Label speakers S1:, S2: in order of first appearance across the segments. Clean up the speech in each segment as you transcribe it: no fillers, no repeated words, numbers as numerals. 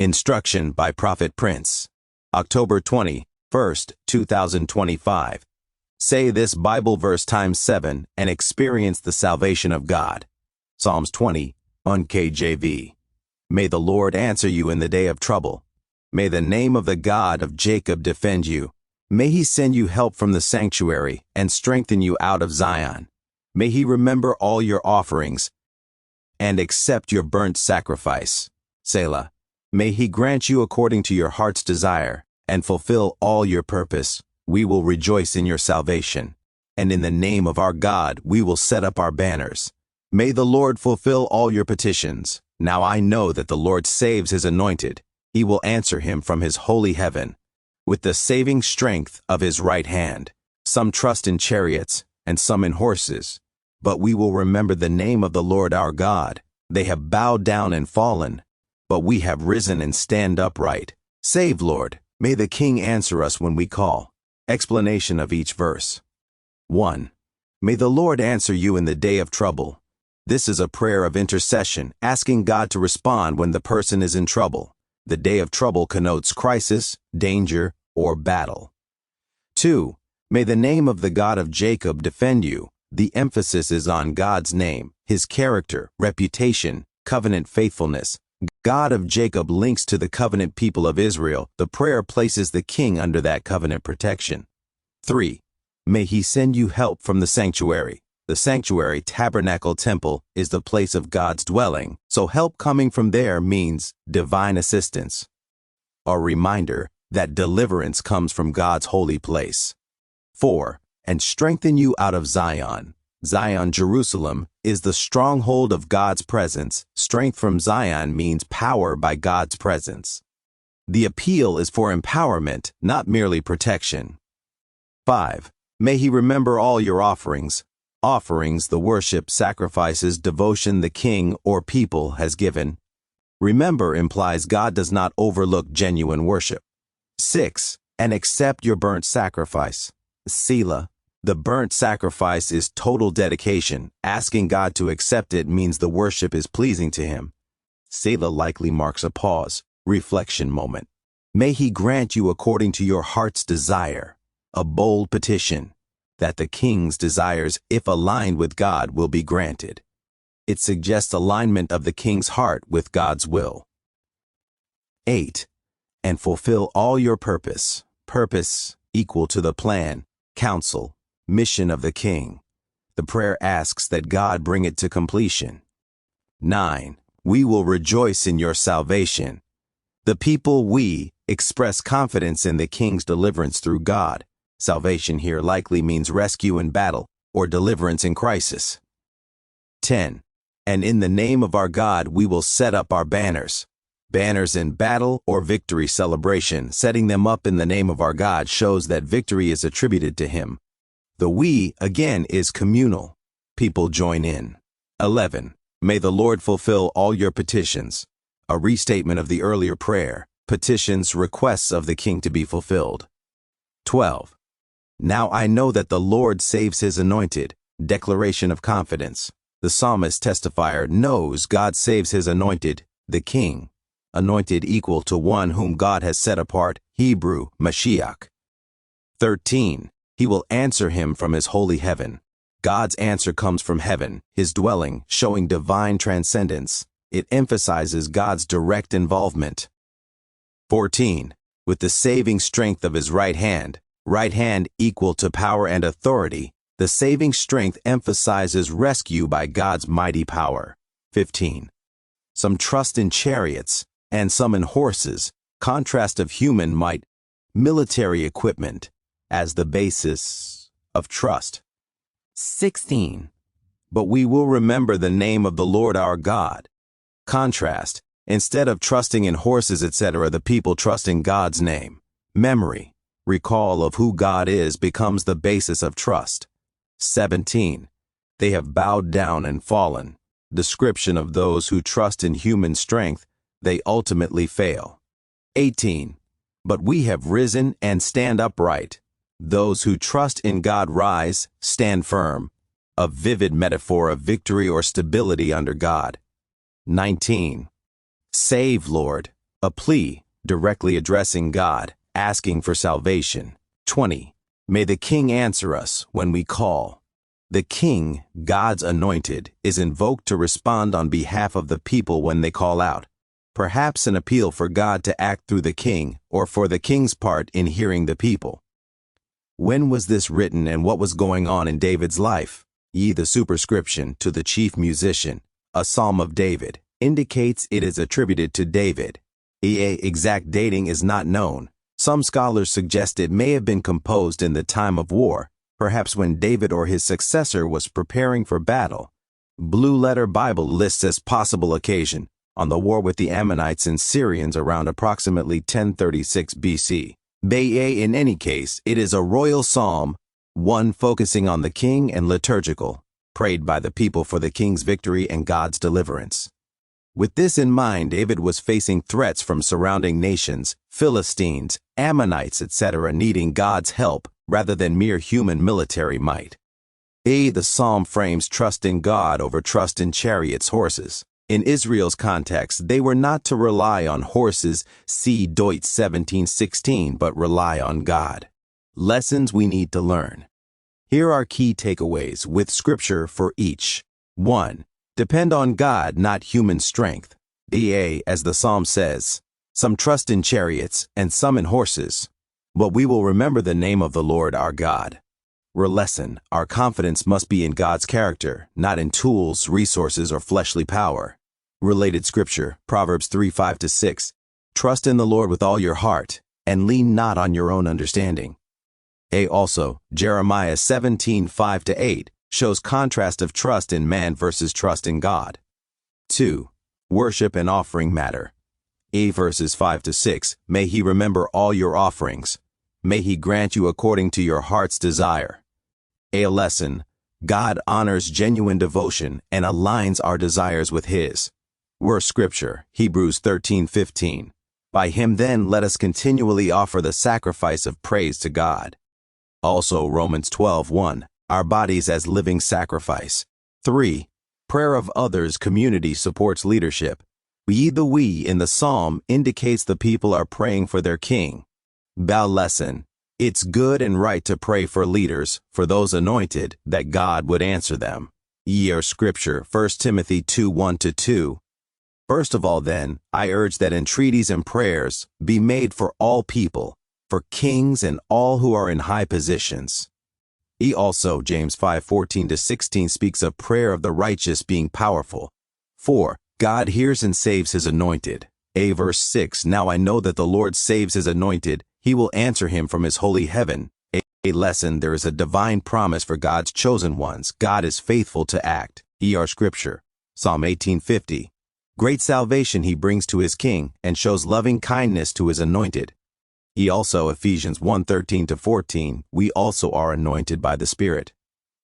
S1: Instruction by Prophet Prince. October 21st, 2025. Say this Bible verse times 7 and experience the salvation of God. Psalms 20, on KJV. May the Lord answer you in the day of trouble. May the name of the God of Jacob defend you. May he send you help from the sanctuary and strengthen you out of Zion. May he remember all your offerings and accept your burnt sacrifice. Selah. May he grant you according to your heart's desire and fulfill all your purpose. We will rejoice in your salvation, and in the name of our God we will set up our banners. May the Lord fulfill all your petitions. Now I know that the Lord saves his anointed. He will answer him from his holy heaven with the saving strength of his right hand. Some trust in chariots and some in horses, but we will remember the name of the Lord our God. They have bowed down and fallen, but we have risen and stand upright. Save, Lord. May the King answer us when we call. Explanation of each verse. 1. May the Lord answer you in the day of trouble. This is a prayer of intercession, asking God to respond when the person is in trouble. The day of trouble connotes crisis, danger, or battle. 2. May the name of the God of Jacob defend you. The emphasis is on God's name, his character, reputation, covenant faithfulness. God of Jacob links to the covenant people of Israel. The prayer places the king under that covenant protection. 3. May he send you help from the sanctuary. The sanctuary, tabernacle, temple is the place of God's dwelling, so help coming from there means divine assistance. A reminder that deliverance comes from God's holy place. 4. And strengthen you out of Zion. Zion, Jerusalem, is the stronghold of God's presence. Strength from Zion means power by God's presence. The appeal is for empowerment, not merely protection. 5. May he remember all your offerings. Offerings, the worship, sacrifices, devotion the king or people has given. Remember implies God does not overlook genuine worship. 6. And accept your burnt sacrifice. Selah. The burnt sacrifice is total dedication. Asking God to accept it means the worship is pleasing to him. Selah likely marks a pause, reflection moment. May he grant you according to your heart's desire. A bold petition that the king's desires, if aligned with God, will be granted. It suggests alignment of the king's heart with God's will. 8. And fulfill all your purpose. Purpose equal to the plan, counsel, mission of the king. The prayer asks that God bring it to completion. 9. We will rejoice in your salvation. The people we express confidence in the king's deliverance through God. Salvation here likely means rescue in battle or deliverance in crisis. 10. And in the name of our God we will set up our banners. Banners in battle or victory celebration. Setting them up in the name of our God shows that victory is attributed to him. The we, again, is communal. People join in. 11. May the Lord fulfill all your petitions. A restatement of the earlier prayer. Petitions, requests of the king to be fulfilled. 12. Now I know that the Lord saves his anointed. Declaration of confidence. The psalmist testifier knows God saves his anointed, the king. Anointed equal to one whom God has set apart. Hebrew, Mashiach. 13. He will answer him from his holy heaven. God's answer comes from heaven, his dwelling, showing divine transcendence. It emphasizes God's direct involvement. 14. With the saving strength of his right hand equal to power and authority, the saving strength emphasizes rescue by God's mighty power. 15. Some trust in chariots and some in horses, contrast of human might, military equipment, as the basis of trust. 16. But we will remember the name of the Lord our God. Contrast, instead of trusting in horses, etc., the people trust in God's name. Memory, recall of who God is becomes the basis of trust. 17. They have bowed down and fallen. Description of those who trust in human strength, they ultimately fail. 18. But we have risen and stand upright. Those who trust in God rise, stand firm. A vivid metaphor of victory or stability under God. 19. Save, Lord. A plea, directly addressing God, asking for salvation. 20. May the king answer us when we call. The king, God's anointed, is invoked to respond on behalf of the people when they call out. Perhaps an appeal for God to act through the king, or for the king's part in hearing the people. When was this written and what was going on in David's life? The superscription to the chief musician, a psalm of David, indicates it is attributed to David. Exact dating is not known. Some scholars suggest it may have been composed in the time of war, perhaps when David or his successor was preparing for battle. Blue Letter Bible lists as possible occasion on the war with the Ammonites and Syrians around approximately 1036 BC. In any case, it is a royal psalm, one focusing on the king and liturgical, prayed by the people for the king's victory and God's deliverance. With this in mind, David was facing threats from surrounding nations, Philistines, Ammonites, etc., needing God's help rather than mere human military might. The psalm frames trust in God over trust in chariots, horses. In Israel's context, they were not to rely on horses, see Deutsch 17:16, but rely on God. Lessons we need to learn. Here are key takeaways with scripture for each. 1. Depend on God, not human strength. As the psalm says, some trust in chariots and some in horses, but we will remember the name of the Lord our God. Lesson, our confidence must be in God's character, not in tools, resources, or fleshly power. Related scripture, Proverbs 3:5-6. Trust in the Lord with all your heart, and lean not on your own understanding. Also, Jeremiah 17:5-8. Shows contrast of trust in man versus trust in God. 2. Worship and offering matter. Verses 5-6. May he remember all your offerings. May he grant you according to your heart's desire. Lesson. God honors genuine devotion and aligns our desires with his. Scripture, Hebrews 13:15. By him then let us continually offer the sacrifice of praise to God. Also Romans 12:1. Our bodies as living sacrifice. 3. Prayer of others. Community supports leadership. The we in the psalm indicates the people are praying for their king. Lesson. It's good and right to pray for leaders, for those anointed, that God would answer them. Scripture, 1 Timothy 2:1-2. First of all then, I urge that entreaties and prayers be made for all people, for kings and all who are in high positions. Also, James 5:14-16 speaks of prayer of the righteous being powerful. 4. God hears and saves his anointed. Verse 6. Now I know that the Lord saves his anointed. He will answer him from his holy heaven. Lesson. There is a divine promise for God's chosen ones. God is faithful to act. Scripture, Psalm 18:50. Great salvation he brings to his king and shows loving kindness to his anointed. Also, Ephesians 1:13-14, we also are anointed by the Spirit.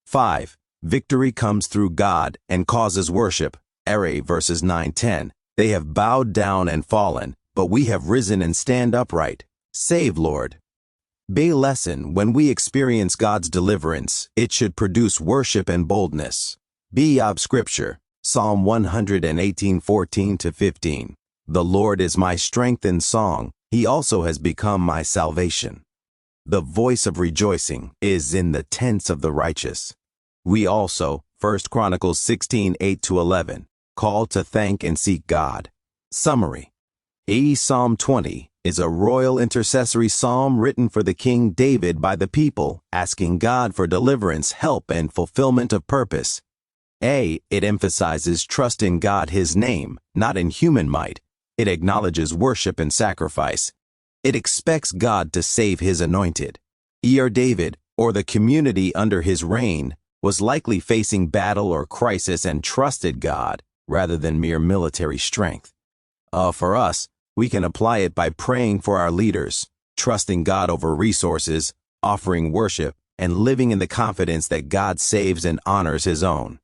S1: 5. Victory comes through God and causes worship. Verses 9-10. They have bowed down and fallen, but we have risen and stand upright. Save, Lord. Lesson. When we experience God's deliverance, it should produce worship and boldness. Scripture, Psalm 118:14-15. The Lord is my strength and song. He also has become my salvation. The voice of rejoicing is in the tents of the righteous. We also, 1 Chronicles 16:8-11, call to thank and seek God. Summary. Psalm 20 is a royal intercessory psalm written for the King David by the people, asking God for deliverance, help, and fulfillment of purpose. It emphasizes trust in God, his name, not in human might. It acknowledges worship and sacrifice. It expects God to save his anointed. David, or the community under his reign, was likely facing battle or crisis and trusted God rather than mere military strength. For us, we can apply it by praying for our leaders, trusting God over resources, offering worship, and living in the confidence that God saves and honors his own.